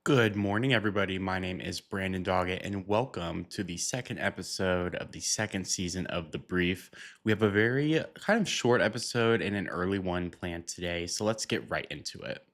Good morning, everybody. My name is Brandon Doggett, and welcome to the second episode of the second season of The Brief. We have a very kind of short episode and an early one planned today, so let's get right into it.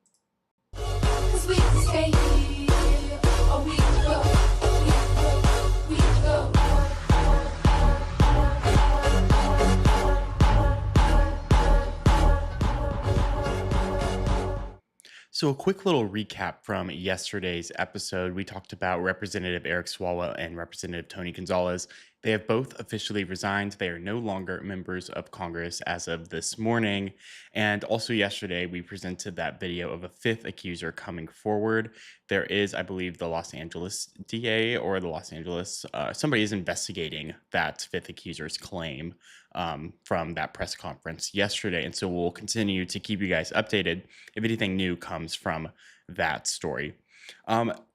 So, a quick little recap from yesterday's episode. We talked about Representative Eric Swalwell and Representative Tony Gonzalez. They have both officially resigned. They are no longer members of Congress as of this morning. And also, yesterday, we presented that video of a fifth accuser coming forward. There is, I believe, the Los Angeles DA or the Los Angeles, somebody is investigating that fifth accuser's claim from that press conference yesterday. And so we'll continue to keep you guys updated if anything new comes from that story.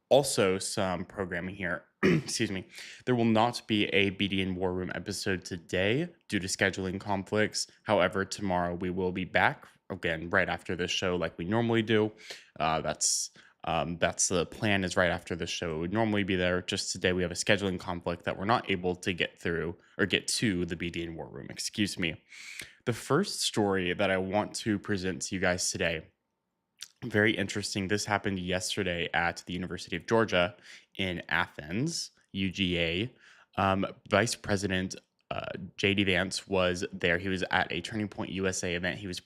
Also, some programming here. Excuse me. There will not be a BDN War Room episode today due to scheduling conflicts. However, tomorrow we will be back again right after this show like we normally do. That's the plan, is right after the show. It would normally be there. Just today we have a scheduling conflict that we're not able to get through or get to the BDN War Room. Excuse me. The first story that I want to present to you guys today, very interesting. This happened yesterday at the University of Georgia in Athens, UGA. Vice President J.D. Vance was there. He was at a Turning Point USA event. He was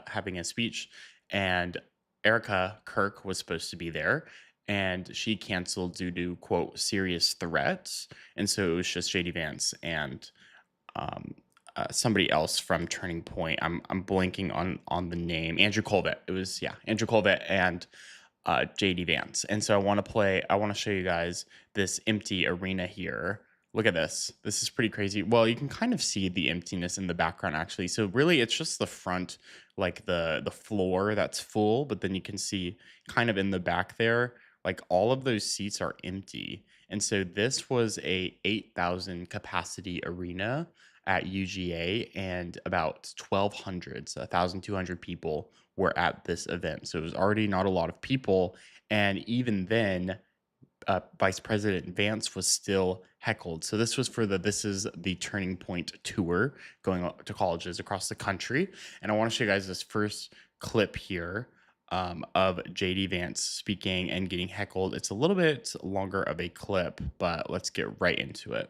having a speech, and Erika Kirk was supposed to be there, and she canceled due to, quote, serious threats. And so it was just J.D. Vance and somebody else from Turning Point. I'm blanking on the name. Andrew Colvett. It was, Andrew Colvett and J.D. Vance. And so I want to show you guys this empty arena here. Look at this. This is pretty crazy. Well, you can kind of see the emptiness in the background, actually. So really, it's just the front, like the floor that's full. But then you can see kind of in the back there, like all of those seats are empty. And so this was a 8,000 capacity arena at UGA, and about 1,200, so 1,200 people were at this event. So it was already not a lot of people. And even then, Vice President Vance was still heckled. So this was for This is the Turning Point tour going to colleges across the country. And I want to show you guys this first clip here of J.D. Vance speaking and getting heckled. It's a little bit longer of a clip, but let's get right into it.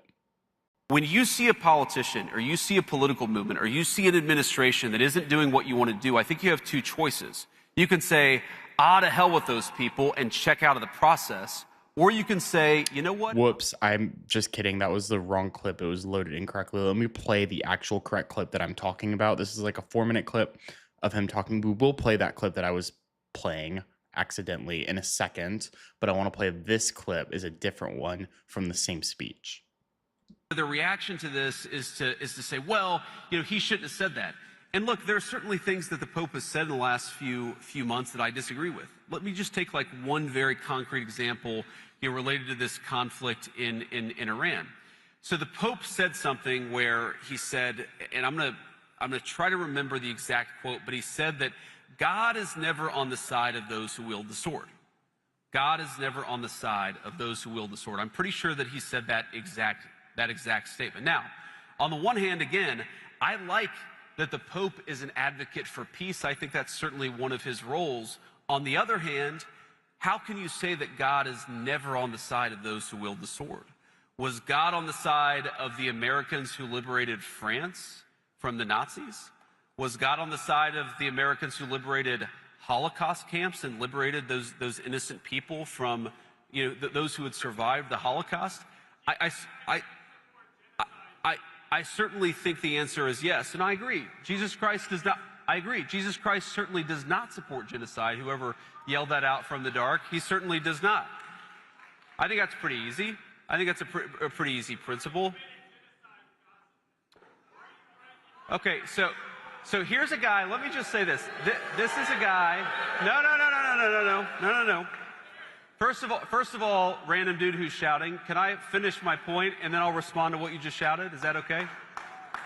When you see a politician or you see a political movement or you see an administration that isn't doing what you want to do, I think you have two choices. You can say, to hell with those people and check out of the process. Or you can say, you know what? Whoops, I'm just kidding. That was the wrong clip. It was loaded incorrectly. Let me play the actual correct clip that I'm talking about. This is like a 4-minute clip of him talking. We will play that clip that I was playing accidentally in a second, but I want to play this clip, is a different one from the same speech. The reaction to this is to say, well, he shouldn't have said that. And look, there are certainly things that the Pope has said in the last few months that I disagree with. Let me just take like one very concrete example, related to this conflict in Iran. So the Pope said something where he said, and I'm gonna try to remember the exact quote, but he said that God is never on the side of those who wield the sword. God is never on the side of those who wield the sword. I'm pretty sure that he said that exact statement. Now, on the one hand, again, I like that the Pope is an advocate for peace. I think that's certainly one of his roles. On the other hand, how can you say that God is never on the side of those who wield the sword? Was God on the side of the Americans who liberated France from the Nazis? Was God on the side of the Americans who liberated Holocaust camps and liberated those innocent people from, those who had survived the Holocaust? I certainly think the answer is yes, and I agree. Jesus Christ does not. I agree. Jesus Christ certainly does not support genocide. Whoever yelled that out from the dark, he certainly does not. I think that's pretty easy. I think that's a pretty easy principle. Okay, so here's a guy. Let me just say this. This is a guy. No. First of all, random dude who's shouting, can I finish my point and then I'll respond to what you just shouted? Is that okay?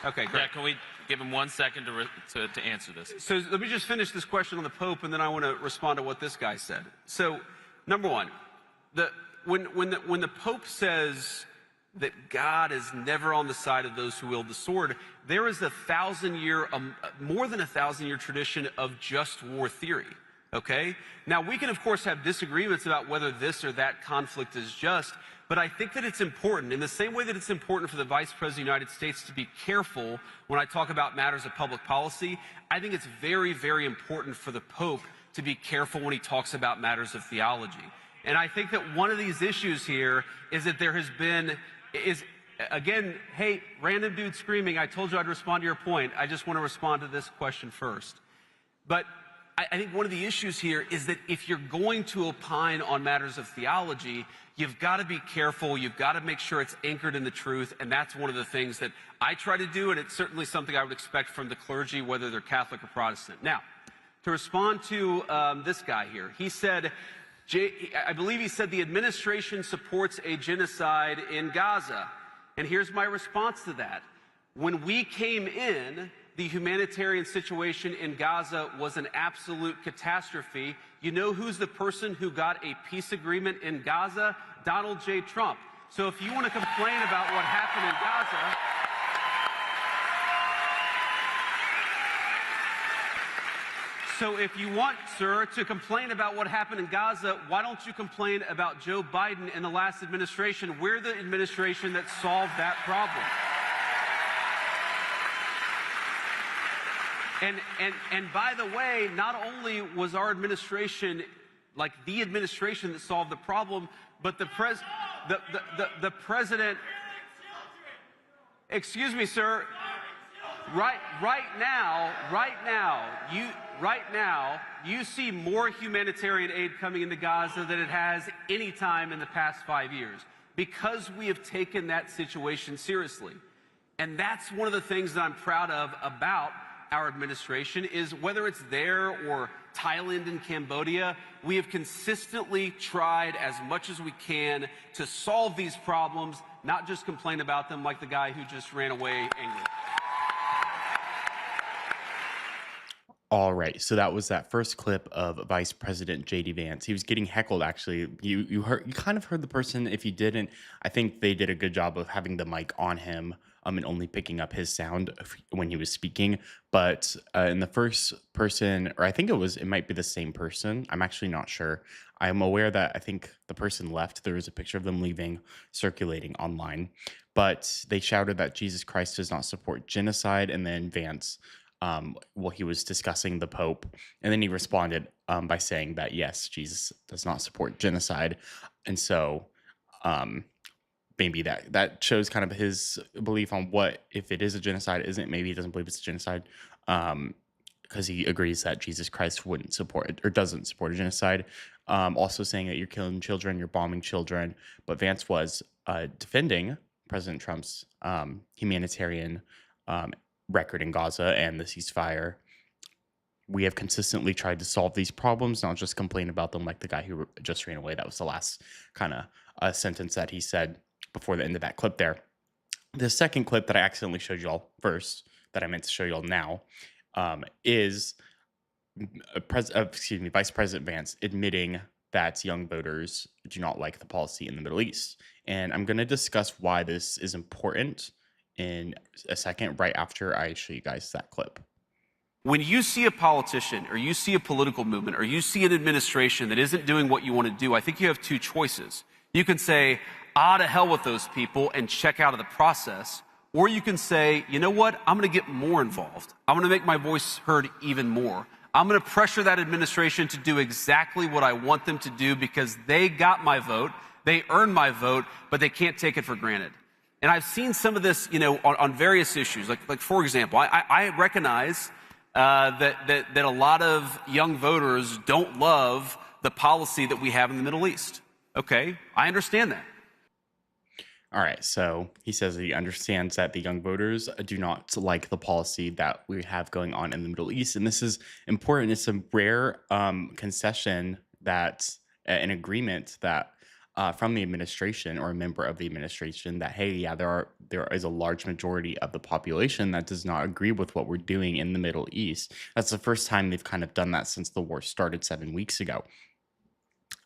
Okay, great. Yeah, can we give him 1 second to answer this? So let me just finish this question on the Pope, and then I want to respond to what this guy said. So Number one, when the Pope says that God is never on the side of those who wield the sword, there is more than a 1,000-year tradition of just war theory. Okay? Now, we can, of course, have disagreements about whether this or that conflict is just, but I think that it's important, in the same way that it's important for the Vice President of the United States to be careful when I talk about matters of public policy, I think it's very, very important for the Pope to be careful when he talks about matters of theology. And I think that one of these issues here is that there has been, again, hey, random dude screaming, I told you I'd respond to your point. I just want to respond to this question first. But I think one of the issues here is that if you're going to opine on matters of theology, you've got to be careful. You've got to make sure it's anchored in the truth. And that's one of the things that I try to do. And it's certainly something I would expect from the clergy, whether they're Catholic or Protestant. Now, to respond to this guy here, he said, I believe he said the administration supports a genocide in Gaza. And here's my response to that. When we came in, the humanitarian situation in Gaza was an absolute catastrophe. You know who's the person who got a peace agreement in Gaza? Donald J. Trump. So if you want to complain about what happened in Gaza, so if you want, sir, to complain about what happened in Gaza, why don't you complain about Joe Biden and the last administration? We're the administration that solved that problem. And by the way, not only was our administration like the administration that solved the problem, but the president. Excuse me, sir. Right now, you see more humanitarian aid coming into Gaza than it has any time in the past 5 years, because we have taken that situation seriously. And that's one of the things that I'm proud of about our administration, is whether it's there or Thailand and Cambodia, we have consistently tried as much as we can to solve these problems, not just complain about them like the guy who just ran away angry. All right, so that was that first clip of Vice President JD Vance. He was getting heckled. Actually, you kind of heard the person. If you didn't, I think they did a good job of having the mic on him and only picking up his sound when he was speaking. But in the first person, or I think it might be the same person. I'm actually not sure. I'm aware that I think the person left. There was a picture of them leaving circulating online, but they shouted that Jesus Christ does not support genocide, and then Vance. He was discussing the Pope, and then he responded by saying that, yes, Jesus does not support genocide. And so maybe that shows kind of his belief on what, if it is a genocide, isn't. Maybe he doesn't believe it's a genocide because he agrees that Jesus Christ wouldn't support it or doesn't support a genocide. Also saying that you're killing children, you're bombing children. But Vance was defending President Trump's humanitarian record in Gaza and the ceasefire. We have consistently tried to solve these problems, not just complain about them like the guy who just ran away. That was the last kind of sentence that he said before the end of that clip there. The second clip that I accidentally showed y'all first, that I meant to show y'all now, is Vice President Vance admitting that young voters do not like the policy in the Middle East. And I'm going to discuss why this is important in a second, right after I show you guys that clip. When you see a politician, or you see a political movement, or you see an administration that isn't doing what you want to do, I think you have two choices. You can say, to hell with those people, and check out of the process. Or you can say, you know what, I'm going to get more involved. I'm going to make my voice heard even more. I'm going to pressure that administration to do exactly what I want them to do, because they got my vote, they earned my vote, but they can't take it for granted. And I've seen some of this, on various issues. Like for example, I recognize that a lot of young voters don't love the policy that we have in the Middle East. Okay, I understand that. All right, so he says that he understands that the young voters do not like the policy that we have going on in the Middle East. And this is important. It's a rare concession, that an agreement that from the administration or a member of the administration, that, hey, yeah, there is a large majority of the population that does not agree with what we're doing in the Middle East. That's the first time they've kind of done that since the war started 7 weeks ago.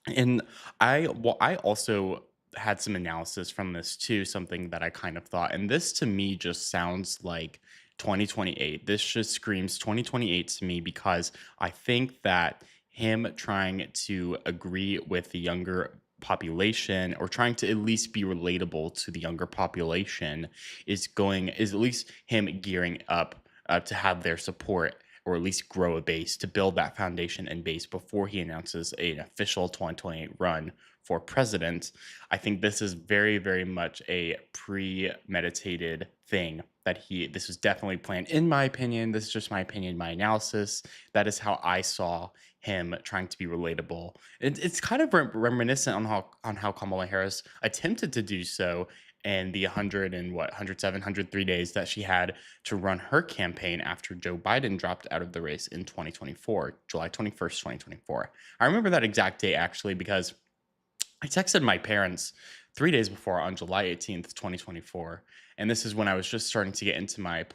And I also had some analysis from this too, something that I kind of thought, and this to me just sounds like 2028. This just screams 2028 to me because I think that him trying to agree with the younger population or trying to at least be relatable to the younger population is at least him gearing up to have their support or at least grow a base to build that foundation and base before he announces an official 2028 run for president. I think this is very, very much a premeditated thing that this was definitely planned. In my opinion, this is just my opinion, my analysis. That is how I saw him trying to be relatable. It's kind of reminiscent on how Kamala Harris attempted to do so in the 100 and what 107 103 days that she had to run her campaign after Joe Biden dropped out of the race in 2024, July 21st, 2024. I remember that exact day actually because I texted my parents 3 days before on July 18th, 2024. And this is when I was just starting to get into my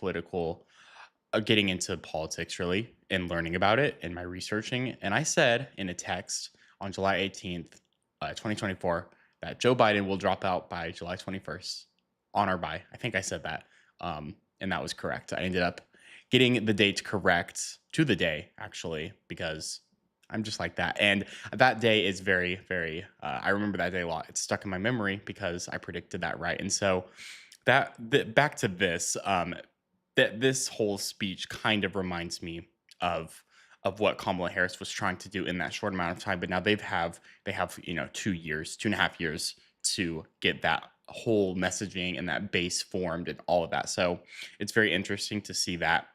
getting into politics really and learning about it and my researching. And I said in a text on July 18th, 2024, that Joe Biden will drop out by July 21st, on or by. I think I said that. And that was correct. I ended up getting the date correct to the day, actually, because I'm just like that. And that day is very, very, I remember that day a lot. It's stuck in my memory because I predicted that right. And so back to this, that this whole speech kind of reminds me of what Kamala Harris was trying to do in that short amount of time. But now they have 2 years, 2.5 years to get that whole messaging and that base formed and all of that. So it's very interesting to see that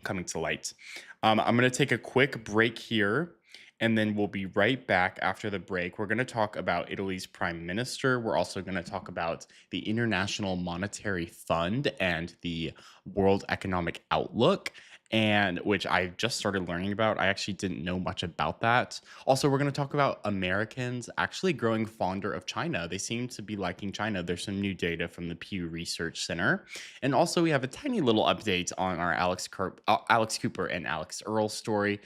coming to light. I'm going to take a quick break here, and then we'll be right back after the break. We're going to talk about Italy's prime minister. We're also going to talk about the International Monetary Fund and the World Economic Outlook, and which I just started learning about. I actually didn't know much about that. Also, we're going to talk about Americans actually growing fonder of China. They seem to be liking China. There's some new data from the Pew Research Center. And also, we have a tiny little update on our Alex Cooper and Alex Earl story.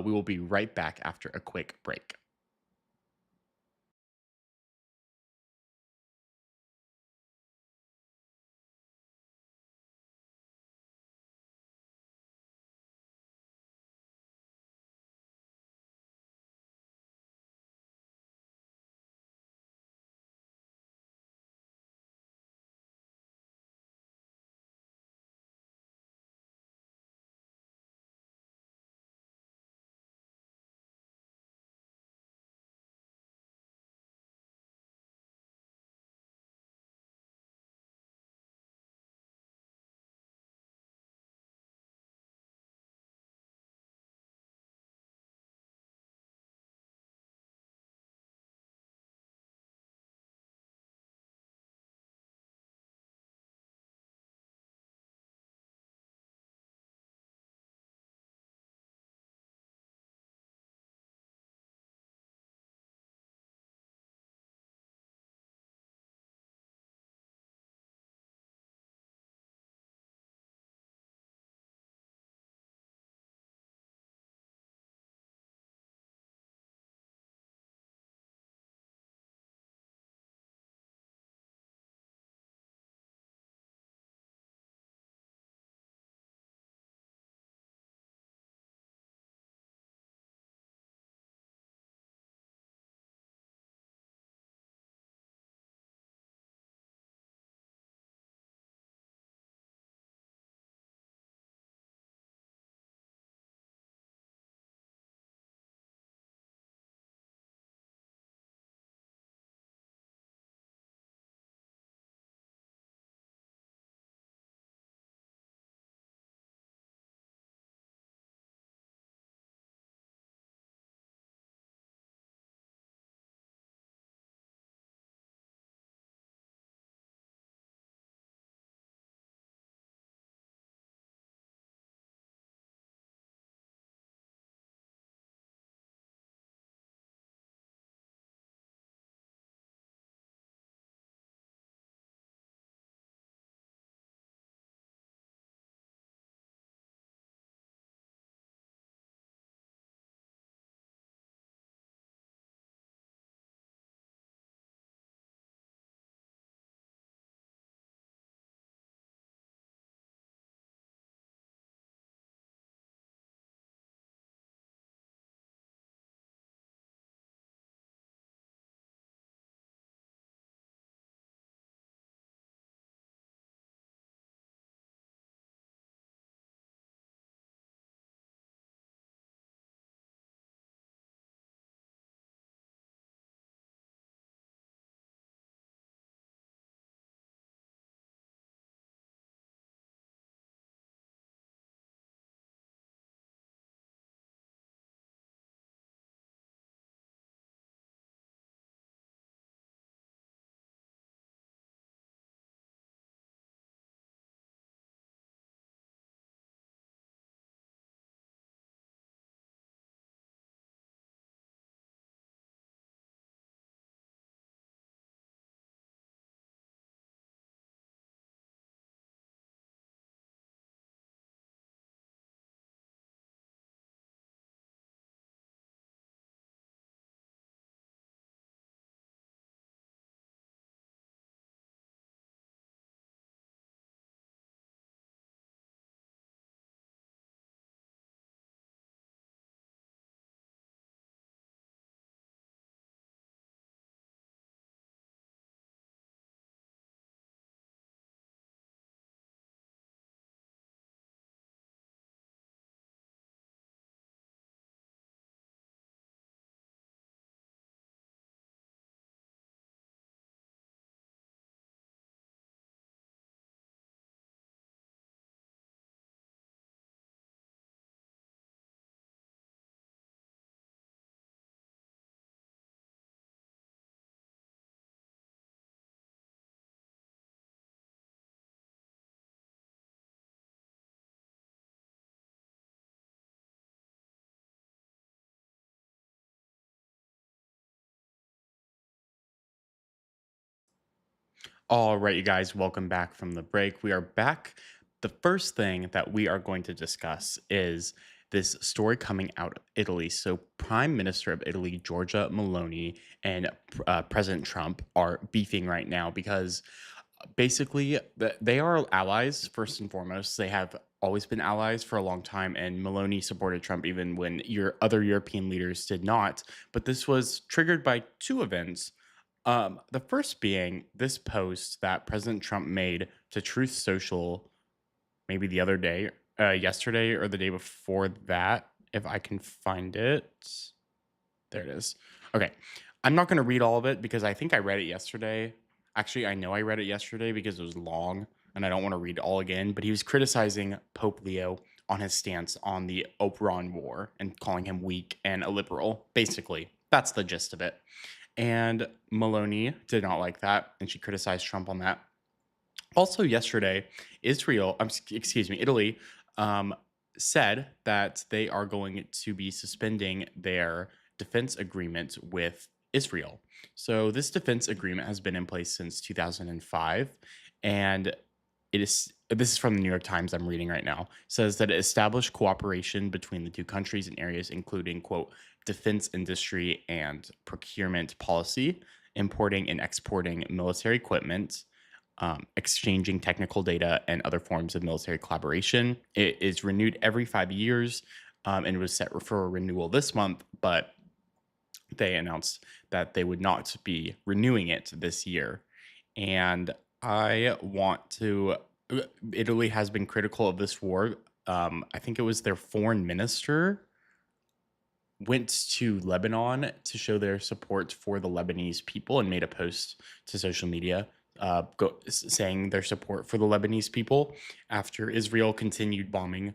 We will be right back after a quick break. All right, you guys, welcome back from the break. We are back. The first thing that we are going to discuss is this story coming out of Italy. So, Prime Minister of Italy, Giorgia Meloni, and President Trump are beefing right now because basically they are allies first and foremost. They have always been allies for a long time, and Meloni supported Trump even when your other European leaders did not. But this was triggered by two events. The first being this post that President Trump made to Truth Social, maybe the other day, yesterday or the day before that, if I can find it. There it is. Okay. I'm not going to read all of it because I think I read it yesterday. Actually, I know I read it yesterday because it was long and I don't want to read it all again. But he was criticizing Pope Leo on his stance on the Iran war and calling him weak and a liberal. Basically, that's the gist of it. And Maloney did not like that, and she criticized Trump on that. Also, yesterday, Italy, um, said that they are going to be suspending their defense agreement with Israel. So, this defense agreement has been in place since 2005, and this is from the New York Times I'm reading right now, says that it established cooperation between the two countries in areas including, quote, defense industry and procurement policy, importing and exporting military equipment, exchanging technical data and other forms of military collaboration. It is renewed every 5 years, and was set for a renewal this month, but they announced that they would not be renewing it this year. And I want to. Italy has been critical of this war. I think it was their foreign minister went to Lebanon to show their support for the Lebanese people and made a post to social media saying their support for the Lebanese people after Israel continued bombing.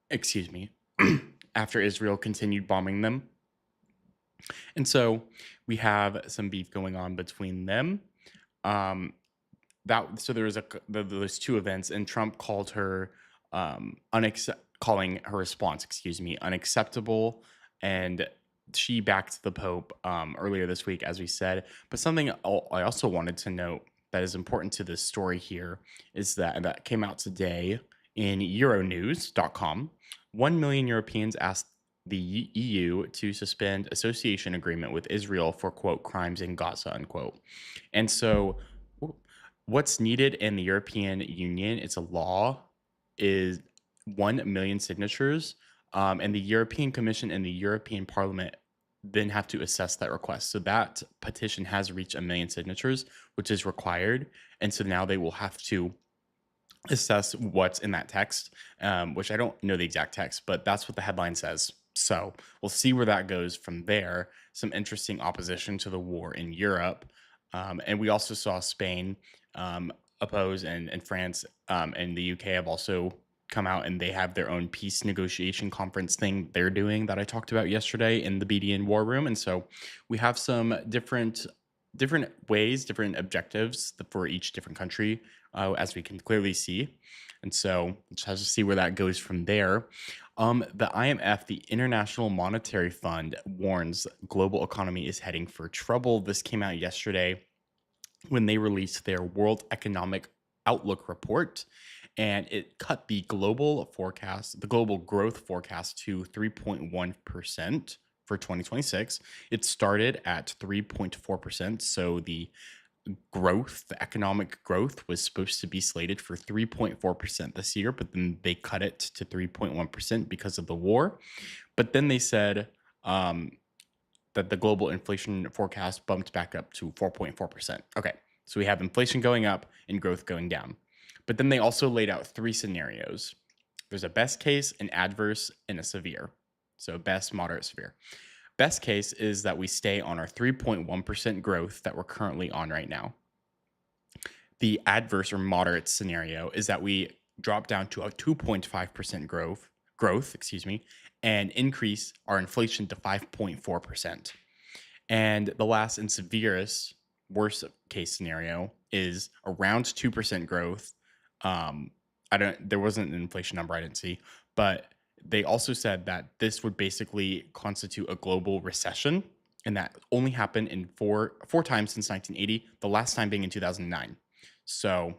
Excuse me. After Israel continued bombing them. And so we have some beef going on between them. Um, there was those two events, and Trump called her calling her response, unacceptable, and she backed the Pope earlier this week, as we said. But something I also wanted to note that is important to this story here is that came out today in Euronews.com. 1 million Europeans asked the EU to suspend association agreement with Israel for, quote, crimes in Gaza, unquote. And so what's needed in the European Union, it's a law, is 1 million signatures. And the European Commission and the European Parliament then have to assess that request. So that petition has reached 1 million signatures, which is required. And so now they will have to assess what's in that text, which I don't know the exact text, but that's what the headline says. So we'll see where that goes from there. Some interesting opposition to the war in Europe. And we also saw Spain oppose, and France and the UK have also come out, and they have their own peace negotiation conference thing they're doing that I talked about yesterday in the BDN War Room. And so we have some different ways, different objectives for each different country, as we can clearly see. And so just have to see where that goes from there. The IMF, the International Monetary Fund, warns global economy is heading for trouble. This came out yesterday when they released their World Economic Outlook report, and it cut the global growth forecast to 3.1% for 2026. It started at 3.4%, so the economic growth was supposed to be slated for 3.4% this year, but then they cut it to 3.1% because of the war. But then they said that the global inflation forecast bumped back up to 4.4%. Okay, so we have inflation going up and growth going down. But then they also laid out 3 scenarios. There's a best case, an adverse, and a severe. So best, moderate, severe. Best case is that we stay on our 3.1% growth that we're currently on right now. The adverse or moderate scenario is that we drop down to a 2.5% growth, and increase our inflation to 5.4%. And the last and severest, worst case scenario is around 2% growth. There wasn't an inflation number I didn't see, but they also said that this would basically constitute a global recession, and that only happened in four times since 1980, the last time being in 2009. So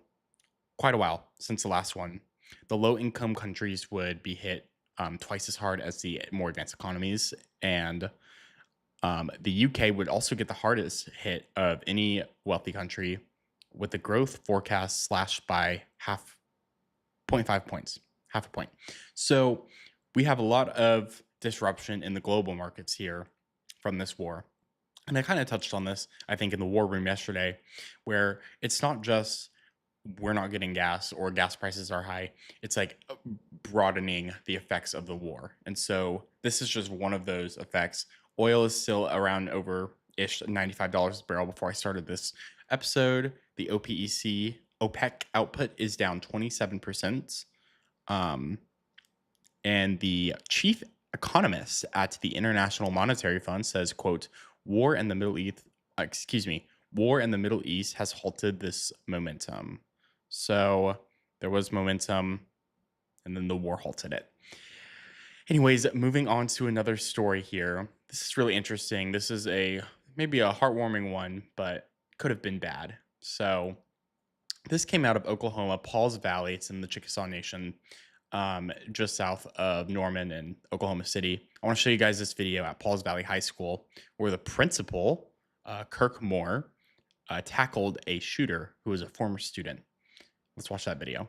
quite a while since the last one. The low income countries would be hit twice as hard as the more advanced economies. And the UK would also get the hardest hit of any wealthy country, with the growth forecast slashed by half 0.5 points, half a point. So we have a lot of disruption in the global markets here from this war. And I kind of touched on this, I think, in the war room yesterday, where it's not just we're not getting gas or gas prices are high. It's like broadening the effects of the war. And so this is just one of those effects. Oil is still around over ish $95 a barrel before I started this episode. The OPEC output is down 27%. And the chief economist at the International Monetary Fund says, quote, war in the Middle East has halted this momentum. So there was momentum and then the war halted it. Anyways, moving on to another story here. This is really interesting. This is maybe a heartwarming one, but could have been bad. So this came out of Oklahoma, Pauls Valley. It's in the Chickasaw Nation, just south of Norman and Oklahoma City. I want to show you guys this video at Pauls Valley High School where the principal, Kirk Moore, tackled a shooter who was a former student. Let's watch that video.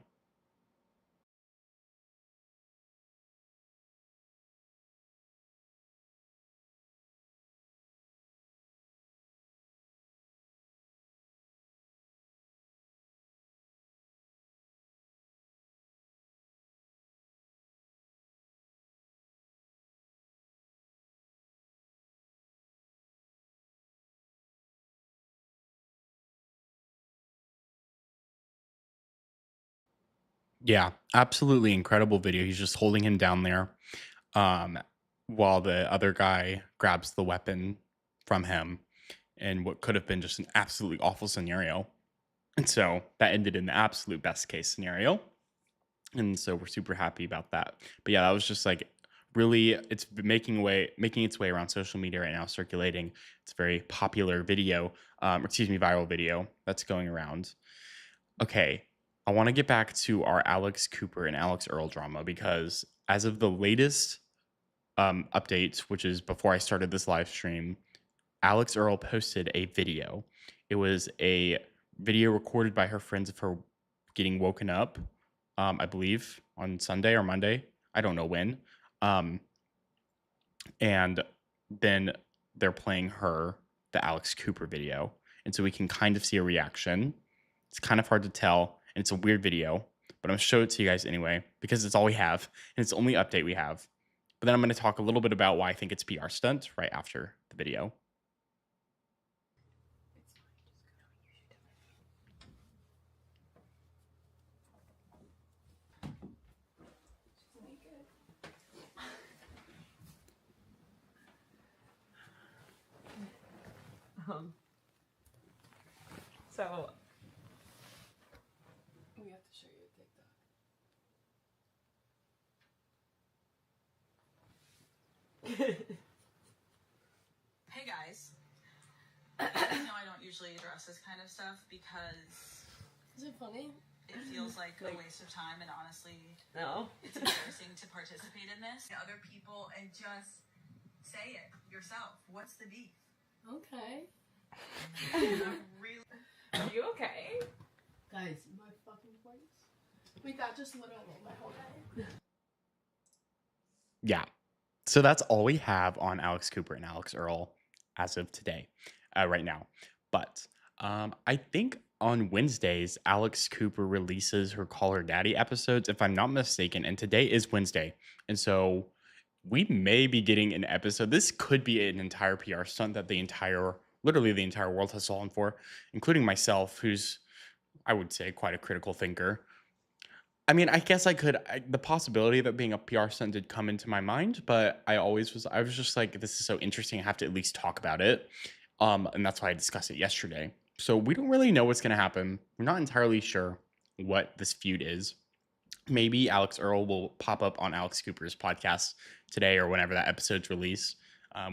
Yeah, absolutely incredible video. He's just holding him down there, um, while the other guy grabs the weapon from him, and what could have been just an absolutely awful scenario. And so that ended in the absolute best case scenario. And so we're super happy about that. But yeah, that was just like really, it's been making its way around social media right now, circulating. It's a very popular video, viral video that's going around. Okay, I want to get back to our Alex Cooper and Alex Earl drama because as of the latest update, which is before I started this live stream, Alex Earl posted a video. It was a video recorded by her friends of her getting woken up, I believe on Sunday or Monday. I don't know when. And then they're playing the Alex Cooper video. And so we can kind of see a reaction. It's kind of hard to tell, and it's a weird video, but I'm going to show it to you guys anyway because it's all we have, and it's the only update we have. But then I'm going to talk a little bit about why I think it's a PR stunt right after the video. So we have to show you a TikTok. Hey guys. I don't usually address this kind of stuff because Is it funny? it feels like a waste of time, and honestly, No. it's embarrassing to participate in this. Other people, and just say it yourself. What's the beef? Okay. I'm really. Are you okay? Guys, my fucking place. Wait, that just literally made my whole day. Yeah. So that's all we have on Alex Cooper and Alex Earl as of today, right now. But I think on Wednesdays, Alex Cooper releases her Call Her Daddy episodes, if I'm not mistaken. And today is Wednesday. And so we may be getting an episode. This could be an entire PR stunt that literally the entire world has fallen for, including myself, who's, I would say, quite a critical thinker. I mean, I guess the possibility of it being a PR stunt did come into my mind, but I was just like, this is so interesting. I have to at least talk about it. And that's why I discussed it yesterday. So we don't really know what's going to happen. We're not entirely sure what this feud is. Maybe Alex Earl will pop up on Alex Cooper's podcast today or whenever that episode's released.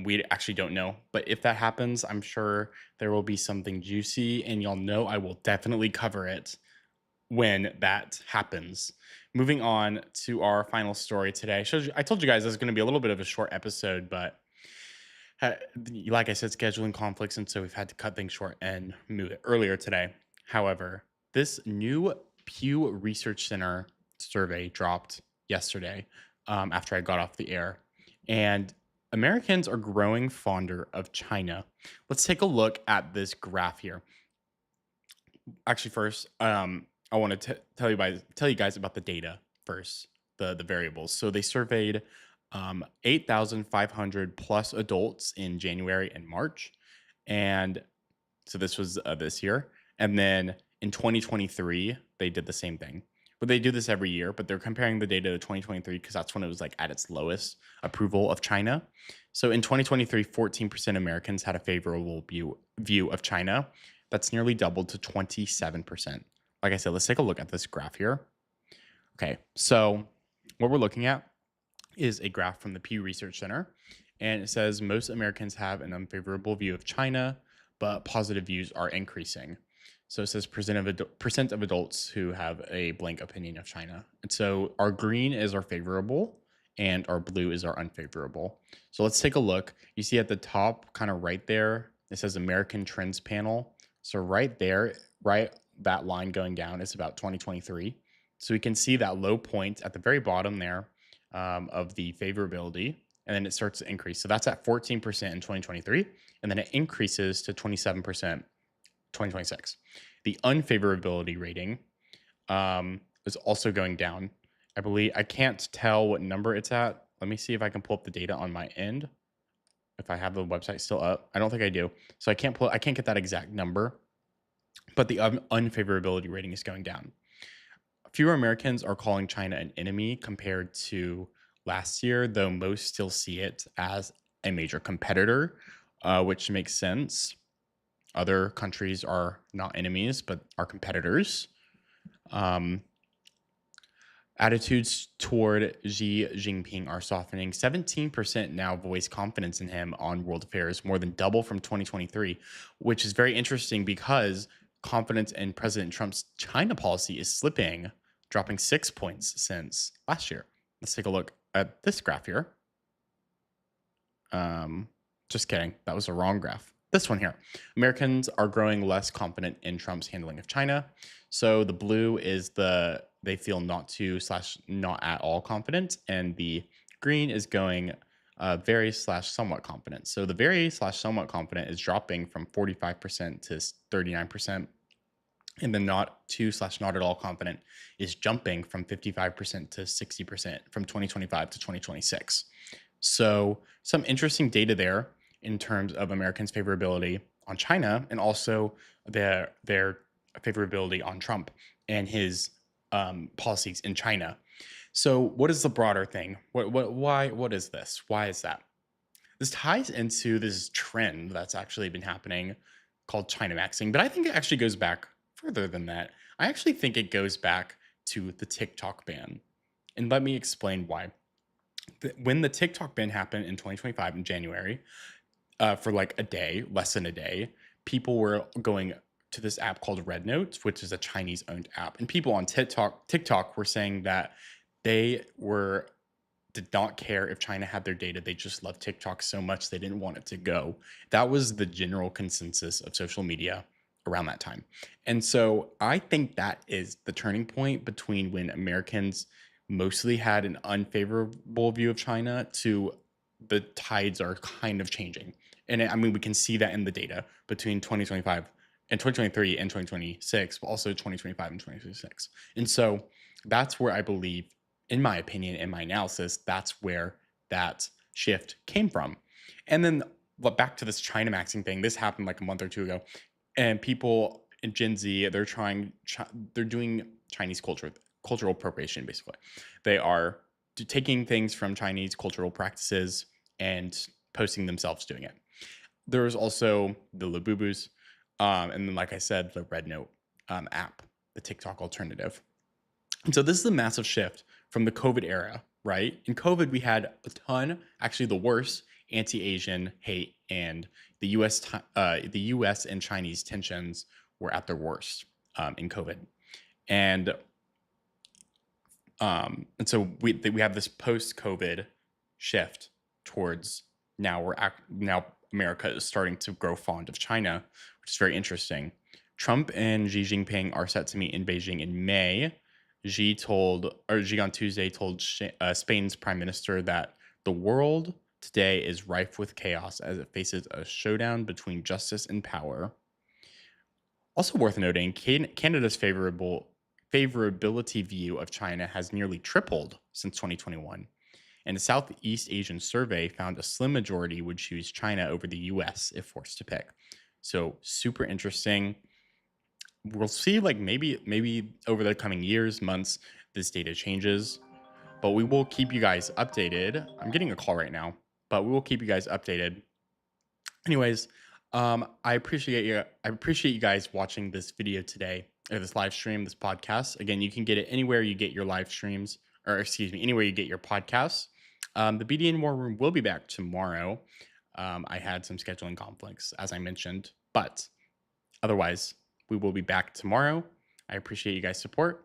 We actually don't know. But if that happens, I'm sure there will be something juicy, and y'all know I will definitely cover it when that happens. Moving on to our final story today. I told you guys this is going to be a little bit of a short episode, but uh, like I said, scheduling conflicts, and so we've had to cut things short and move it earlier today. However, this new Pew Research Center survey dropped yesterday after I got off the air, and Americans are growing fonder of China. Let's take a look at this graph here. Actually, first, I want to tell you guys about the data first, the variables. So they surveyed 8,500 plus adults in January and March, and so this was this year. And then in 2023, they did the same thing. But they do this every year, but they're comparing the data to 2023 because that's when it was like at its lowest approval of China. So in 2023, 14% Americans had a favorable view of China. That's nearly doubled to 27%. Like I said, let's take a look at this graph here. Okay, so what we're looking at is a graph from the Pew Research Center, and it says most Americans have an unfavorable view of China, but positive views are increasing. So it says percent of adults who have a blank opinion of China. And so our green is our favorable and our blue is our unfavorable. So let's take a look. You see at the top, kind of right there, it says American Trends Panel. So right there, right, that line going down is about 2023. So we can see that low point at the very bottom there of the favorability, and then it starts to increase. So that's at 14% in 2023, and then it increases to 27% 2026. The unfavorability rating is also going down. I believe I can't tell what number it's at. Let me see if I can pull up the data on my end. If I have the website still up, I don't think I do. So I can't get that exact number, but the unfavorability rating is going down. Fewer Americans are calling China an enemy compared to last year, though most still see it as a major competitor, which makes sense. Other countries are not enemies, but are competitors. Attitudes toward Xi Jinping are softening. 17% now voice confidence in him on world affairs, more than double from 2023, which is very interesting because confidence in President Trump's China policy is slipping, dropping 6 points since last year. Let's take a look at this graph here. Just kidding. That was the wrong graph. This one here. Americans are growing less confident in Trump's handling of China. So the blue is they feel not at all confident, and the green is going very / somewhat confident. So the very / somewhat confident is dropping from 45% to 39%, and the not / not at all confident is jumping from 55% to 60% from 2025 to 2026. So some interesting data there in terms of Americans' favorability on China, and also their favorability on Trump and his policies in China. So what is the broader thing? What is this? Why is that? This ties into this trend that's actually been happening called China maxing, but I think it actually goes back further than that. I actually think it goes back to the TikTok ban. And let me explain why. When the TikTok ban happened in 2025 in January, for like a day, less than a day, people were going to this app called Red Notes, which is a Chinese owned app. And people on TikTok were saying that did not care if China had their data. They just loved TikTok so much they didn't want it to go. That was the general consensus of social media around that time. And so I think that is the turning point between when Americans mostly had an unfavorable view of China to the tides are kind of changing. And I mean, we can see that in the data between 2025 and 2023 and 2026, but also 2025 and 2026. And so that's where I believe, in my opinion, in my analysis, that's where that shift came from. And then back to this China maxing thing, this happened like a month or two ago. And people in Gen Z, they're doing Chinese cultural appropriation, basically. They are taking things from Chinese cultural practices and posting themselves doing it. There's also the Labubus, and then, like I said, the Red Note app, the TikTok alternative. And so this is a massive shift from the COVID era, right? In COVID, we had a ton, actually the worst anti-Asian hate, and the U.S. and Chinese tensions were at their worst in COVID, and so we have this post-COVID shift towards now America is starting to grow fond of China, which is very interesting. Trump and Xi Jinping are set to meet in Beijing in May. Xi on Tuesday told Spain's prime minister that the world today is rife with chaos as it faces a showdown between justice and power. Also worth noting, Canada's favorability view of China has nearly tripled since 2021. And a Southeast Asian survey found a slim majority would choose China over the US if forced to pick. So super interesting. We'll see, like maybe over the coming years, months, this data changes. But we will keep you guys updated. I'm getting a call right now, but we will keep you guys updated. Anyways, I appreciate you guys watching this video today, or this live stream, this podcast. Again, you can get it anywhere you get your live streams, or excuse me, anywhere you get your podcasts. The BDN War Room will be back tomorrow. I had some scheduling conflicts, as I mentioned, but otherwise, we will be back tomorrow. I appreciate you guys' support.